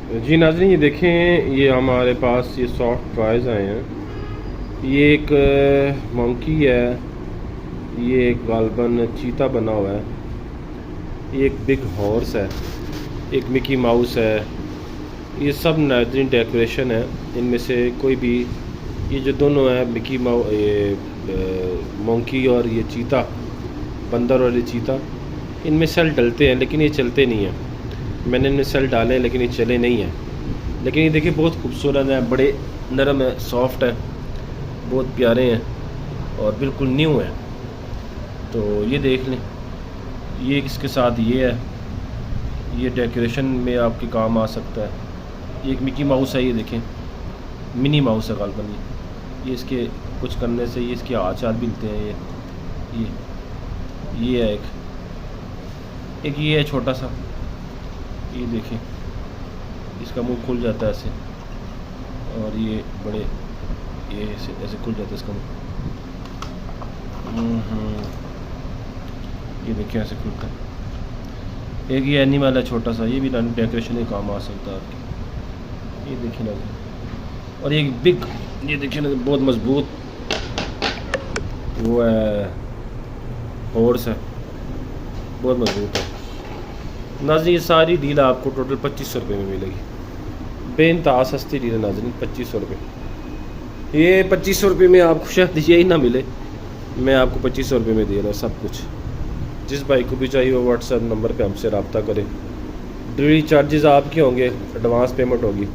जी नाज़रीन, ये देखें, ये हमारे पास ये सॉफ्ट टॉयज़ आए हैं। ये एक मंकी है, ये एक गालबन चीता बना हुआ है, ये एक बिग हॉर्स है, एक मिकी माउस है। ये सब नाज़रीन डेकोरेशन है। इनमें से कोई भी, ये जो दोनों हैं मिकी माउ ये मंकी और ये चीता, बंदर और ये चीता, इनमें सेल डलते हैं लेकिन ये चलते नहीं हैं। मैंने इनमें सेल डाले हैं लेकिन ये चले नहीं हैं। लेकिन ये देखिए बहुत खूबसूरत है, बड़े नरम है, सॉफ्ट है, बहुत प्यारे हैं और बिल्कुल न्यू है। तो ये देख लें, ये इसके साथ ये है, ये डेकोरेशन में आपके काम आ सकता है। ये एक मिकी माउस है, ये देखें मिनी माउस है गालबन। ये इसके कुछ करने से ये इसके हाथ चाल मिलते हैं। ये है एक ये है छोटा सा, ये देखें इसका मुंह खुल जाता है ऐसे, और ये बड़े ये ऐसे खुल जाता है इसका मुंह। ये देखिए ऐसे खुलता है। एक ये एनिमल है छोटा सा, ये भी डेकोरेशन के काम आ सकता है आपके। ये देखिए ना, और ये बिग, ये देखिए ना बहुत मजबूत वो है, हॉर्स है, बहुत मजबूत है। नाज़रीन ये सारी डील आपको टोटल 2500 रुपये में मिलेगी। बेइंतहा सस्ती डील है नाज़रीन, 2500 रुपये। ये 2500 रुपये में आपको शायद यही ना मिले, मैं आपको 2500 रुपये में दे रहा हूँ सब कुछ। जिस भाई को भी चाहिए वो व्हाट्सएप नंबर पे हमसे रब्ता करें। डिलीवरी चार्जेस आपके होंगे, एडवांस पेमेंट होगी।